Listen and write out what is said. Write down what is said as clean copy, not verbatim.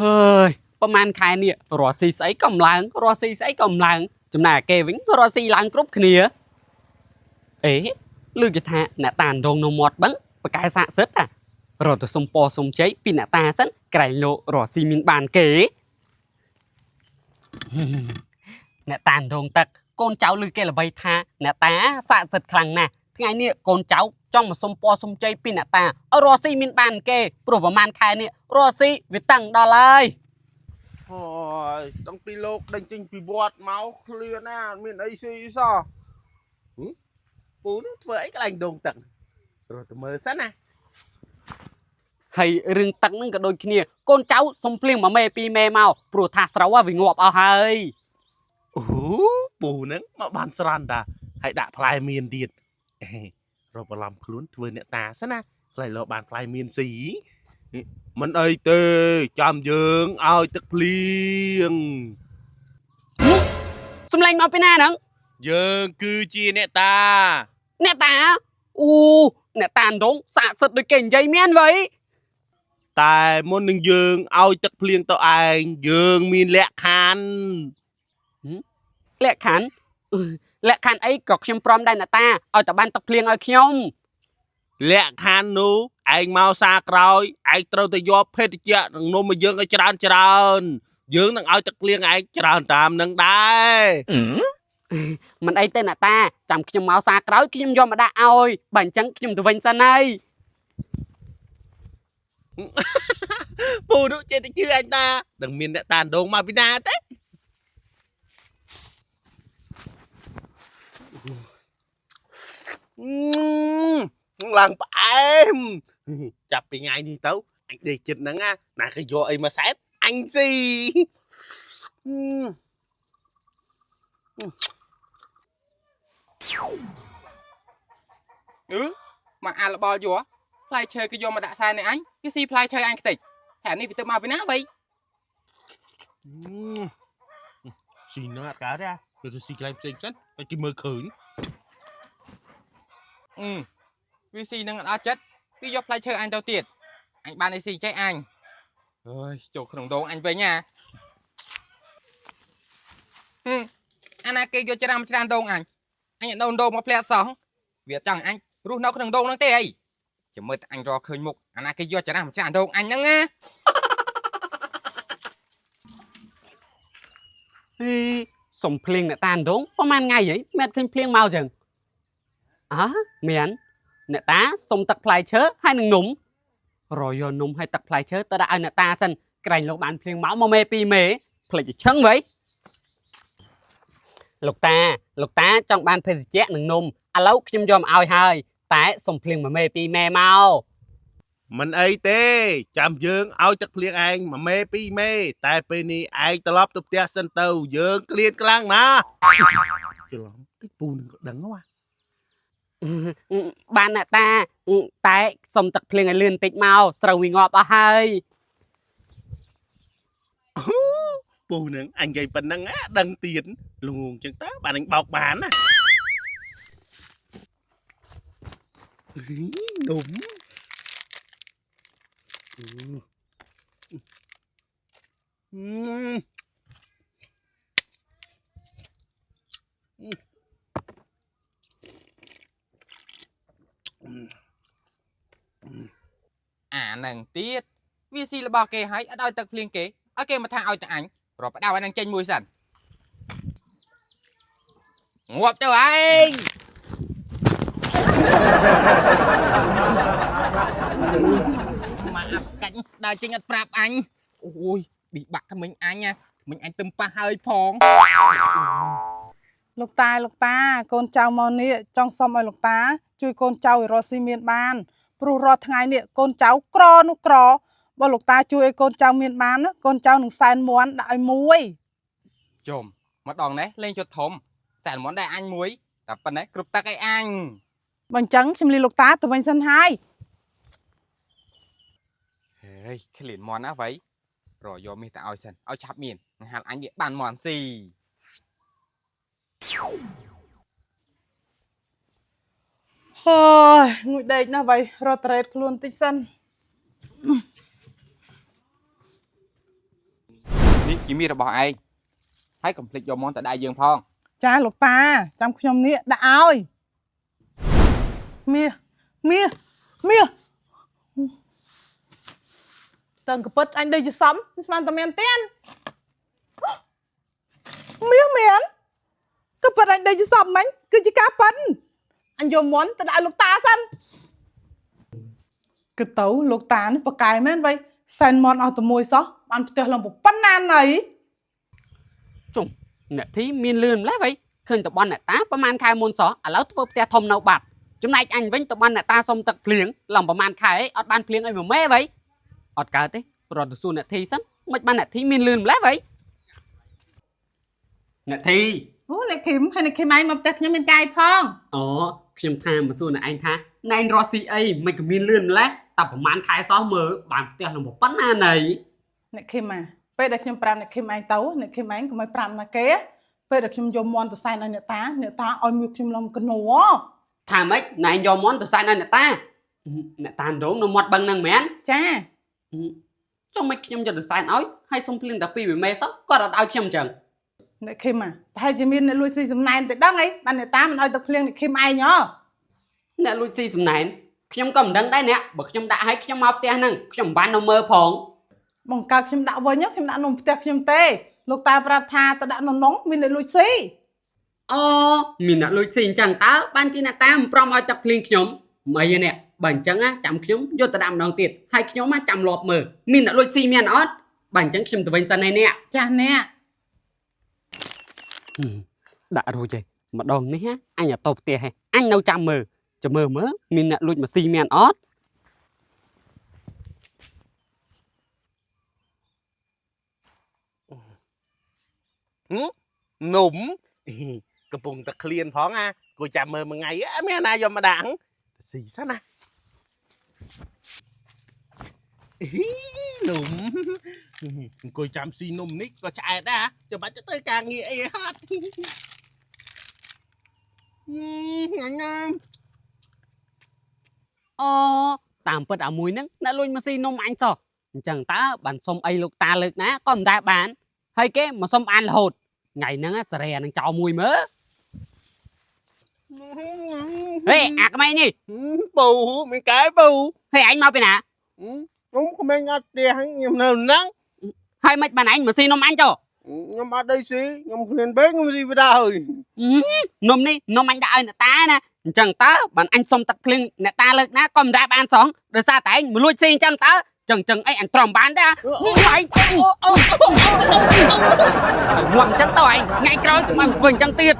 hơiประมาณខែនេះរស់ស៊ីស្អីកំឡើងរស់ស៊ីស្អីកំឡើងចំណែកគេវិញរស់ស៊ីឡើងគ្រប់គ្នាអេលឺគេថាអ្នកតាដងនៅមាត់បឹងប្រកែសាក់សិតរត់ទៅសុំពរសុំជ័យពីអ្នកតាសិនក្រែងលោករស់ស៊ីមានបានគេអ្នកតាដងទឹកកូនចៅលឺគេល្បីថាអ្នកតាសាក់សិតខ្លាំងណាស់ថ្ងៃនេះកូនចៅចង់មកសុំពរសុំជ័យពីអ្នកតាឲ្យរស់ស៊ីមានបានគេព្រោះប្រហែលខែនេះរស់ស៊ីវាតឹងដល់ហើយអូយតាំងពីលោកដេញចេញពីវត្តមកឃ្លាណាមានអីស៊ីសោះពូនោះធ្វើអីកន្លែងដងទឹករត់ទៅមើលសិនណាហើយរឿងទឹកហ្នឹងក៏ដូចគ្នាកូនចៅសុំភ្លៀងមួយមេពីរមេមកព្រោះថាស្រូវវាងាប់អស់ហើយអូពូហ្នឹងមកបានស្រន់តាហើយដាក់ផ្លែមៀនទៀតរកបន្លំខ្លួនធ្វើអ្នកតាសិនណាខ្លាចលោកបានផ្លែមៀនស៊ីមិនអីទេចាំយើងឲ្យទឹកភ្លៀងសំឡេងមកពីណាហ្នឹងយើងគឺជាអ្នកតាអ្នកតាអូអ្នកតាដងសាកសិតដូចគេនិយាយមានវ៉ៃតែមុននឹងយើងឲ្យទឹកភ្លៀងទៅឯងយើងមានលក្ខខណ្ឌលក្ខខណ្ឌលក្ខខណ្ឌអីក៏ខ្ញុំព្រមដែរអ្នកតាឲ្យតែបានទឹកភ្លៀងឲ្យខ្ញុំលក្ខខណ្ឌនោះឯងមកសាក្រោយឯងត្រូវទៅយកភេទជ្ជៈនឹងនំមកយើងឲ្យច្រើនយើងនឹងឲ្យទឹកភ្លៀងឯងច្រើនតាមនឹងដែរមិនអីទេអ្នកតាចាំខ្ញុំមកសាក្រោយខ្ញុំយកមកដាក់ឲ្យបើអញ្ចឹងខ្ញុំទៅវិញសិនហើយពូនោះចេះតែជឿអញតានឹងមានអ្នកតាដងមកពីណាទេឡើងផ្អែមចាប់ពីថ្ងៃនេះទៅអញដេកចិត្តហ្នឹងណាគេយកអីមកសែតអញស៊ីមកអាលបល់យកផ្លែឈើគេយកមកដាក់សែននេះអញគេស៊ីផ្លែឈើអញខ្ទេចហើយនេះវាទៅមកពីណាវ៉ៃស៊ីនៅអត់កើតទេគឺទៅស៊ីកន្លែងផ្សេងៗតែគេមើលឃើញវាស៊ីនឹងអត់ចិត្តវាយកផ្លែឈើអញទៅទៀតអញបានអីស៊ីចេះអញអើយចូលក្នុងដងអញវិញអាណាគេយកច្រើនដងអញអញនៅដងមកផ្លែសោះវាចង់អញរស់នៅក្នុងដងហ្នឹងទេអីចាំមើលតែអញរកឃើញមុខអាណាគេយកច្រើនដងអញហ្នឹងណាសុំភ្លៀងអ្នកតាដងប្រហែលថ្ងៃហីមិនឃើញភ្លៀងមកចឹងមានអ្នកតាសុំទឹកផ្លែឈើហើយនឹងនំរយកនំហើយទឹកផ្លែឈើទៅដាក់ឲ្យអ្នកតាសិនក្រែងលោកបានភ្លៀងមក1មេ2មេផ្លេចឈឹងវ៉ៃលោកតាចង់បានភេសជ្ជៈនឹងនំឥឡូវខ្ញុំយកមកឲ្យហើយតែសុំភ្លៀង1មេ2មេមកមិនអីទេចាំយើងឲ្យទឹកភ្លៀងឯង1មេ2មេតែពេលនេះឯងត្រឡប់ទៅផ្ទះសិនទៅយើងក្លៀនខ្លាំងណាច្រឡំតិចពូនឹងក៏ដឹងហ៎បានអ្នកតាតែសុំទឹកភ្លៀងឲ្យលឿនតិចមកស្រូវវាងាប់អស់ហើយពូនឹងអញនិយាយប៉ុណ្ណឹងដឹងទៀតលងចឹងតើបានអញបោកបានណានំអានឹងទៀតវាស៊ីរបស់គេហើយអត់ឲ្យទឹកភ្លៀងគេឲ្យគេមកថាឲ្យតែអញរកបដៅឲ្យនឹងចេញមួយសិនងាប់ទៅឯងមកអាប់កាច់ដើរចេញអត់ប្រាប់អញអូយប៊ីបាក់ថ្មិញអញថ្មិញអញទឹមប៉ះហើយផងលោកតាកូនចៅមកនេះចង់សុំឲ្យលោកតាជួយកូនចៅឲ្យរស់ស៊ីមានបានព្រោះរាល់ថ្ងៃនេះកូនចៅក្រនោះក្របើលោកតាជួយឲ្យកូនចៅមានបានកូនចៅនឹងសែនមាន់ដាក់ឲ្យមួយជុំម្ដងនេះលេងជុតធំសែនមាន់ដែរអញមួយតែប៉ុណ្ណេះគ្រប់ទឹកឲ្យអញបើអញ្ចឹងខ្ញុំលាលោកតាទៅវិញសិនហើយហេឃ្លានមាន់ណាវ៉ៃរយកមាសទៅឲ្យសិនឲ្យឆាប់មាននឹងហាល់អញវាបានមាន់ស៊ីហើយងួយដេកណាស់វ៉ៃរត់ត្រេតខ្លួនតិចសិន នេះជាមាសរបស់ឯងហើយកុំភ្លេចយកមកទៅដៃយើងផង ចាលោកតាចាំខ្ញុំនេះដាក់ឲ្យមាសតើកពិតអញដូចជាសំស្មានតែមានទៀនមាសមែនកពិតអញដូចជាសំមិញគឺជាការប៉ិនអញយកមន់ទៅដាក់ឲ្យលោកតាសិនគឺទៅលោកតានេះប្រកែមែនវ៉ៃសែនមន់ឲ្យតែមួយសោះបានផ្ទះឡើងប៉ុណ្ណាណៃ ជុំអ្នកធីមានលឿនម្លេះវ៉ៃឃើញតបនអ្នកតាប្រហែលខែមុនសោះឥឡូវធ្វើផ្ទះធំនៅបាត់ចំណែកអញវិញតបនអ្នកតាសុំទឹកភ្លៀងឡើងប្រហែលខែអត់បានភ្លៀងឲ្យមួយមេវ៉ៃអត់កើតទេរត់ទៅសួរអ្នកធីសិនមិនបានអ្នកធីមានលឿនម្លេះវ៉ៃអ្នកធី អូអ្នកឃឹមហើយអ្នកឃឹមឯងមកផ្ទះខ្ញុំមានកាយផង អូខ្ញុំថាមកសួរអ្នកឯងថាណែនរស់ស៊ីអីមិនក៏មានលឿនម្លេះតែប្រហែលខែសោះមើលបានផ្ទះឡើងប៉ុណ្ណាណៃ អ្នកឃឹមពេលដែលខ្ញុំប្រាប់អ្នកឃឹមឯងទៅអ្នកឃឹមឯងកុំឲ្យប្រាប់ណាគេពេលដែលខ្ញុំយកមន់ទៅសែនឲ្យអ្នកតាឲ្យមៀកខ្ញុំលំកណូ ថាម៉េចណែយកមន់ទៅសែនឲ្យអ្នកតាដងនៅមាត់បឹងហ្នឹងមែន ចា ចុះមិនខ្ញុំយកទៅសែនឲ្យហើយសុំភ្លៀងតែ2វិមេសោះគាត់អត់ឲ្យខ្ញុំអញ្ចឹង អ្នកឃឹមប្រហែលជាមានអ្នកលួចស៊ីសំណែនទៅដឹងអីបានអ្នកតាមិនឲ្យទឹកភ្លៀងអ្នកឃឹមឯងអ្នកលួចស៊ីសំណែនខ្ញុំក៏មិនដឹងដែរអ្នកបើខ្ញុំដាក់ឲ្យខ្ញុំមកផ្ទះហ្នឹងខ្ញុំមិនបាននៅមើលផង បង្កើតខ្ញុំដាក់វិញខ្ញុំដាក់នំផ្ទះខ្ញុំទេលោកតាប្រាប់ថាទៅដាក់នំនងមានអ្នកលួចស៊ី អូមានអ្នកលួចស៊ីអញ្ចឹងតើបានជាអ្នកតាមិនព្រមឲ្យទឹកភ្លៀងខ្ញុំមិនអីនេះបើអញ្ចឹងចាំខ្ញុំយកទៅដាក់ម្ដងទៀតហើយខ្ញុំចាំលាប់មើលមានអ្នកលួចស៊ីមានអត់បើអញ្ចឹងខ្ញុំទៅវិញសិនឯនេះ ចាស់អ្នក ដាក់រួចទេម្ដងនេះអញទៅផ្ទះហេអញនៅចាំមើលចាំមើលមានអ្នកលួចមកស៊ីមានអត់ នំកំពុងតែឃ្លានផងគួរចាំមើលមួយថ្ងៃមានណាយកមកដាក់ស៊ីសិនណានំអង្គុយចាំស៊ីនំនេះក៏ឆ្អែតដែរចាំបាច់ទៅការងារអីហត់ញ៉ាំ អូតាមពិតអាមួយហ្នឹងអ្នកលួចមកស៊ីនំអញសោះអញ្ចឹងតើបានសុំអីលោកតាលើកណាក៏មិនដែរបានហើយគេមកសុំអានរហូតថ្ងៃហ្នឹងសារ៉េនឹងចោលមួយមើលហេអាក្មេងនេះ ពូមិនកែពូ ហេអញមកពីណា ខ្ញុំក្មេងអត់ផ្ទះខ្ញុំនៅហ្នឹង ហើយមិនបានអញមកស៊ីនំអញចុះ ខ្ញុំអត់ដីស៊ីខ្ញុំឃ្លានពេកខ្ញុំស៊ីបដាហើយ នំនេះនំអញដាក់ឲ្យអ្នកតាណាអញ្ចឹងតើបានអញសុំទឹកភ្លៀងអ្នកតាលើកណាក៏មិនដែរបានសងដោយសារតែឯងមកលួចស៊ីអញ្ចឹងតើចឹងអីអញទ្រាំបានទេអូឯងងាប់អញ្ចឹងទៅឯងថ្ងៃក្រោយកុំឲ្យធ្វើអញ្ចឹងទៀត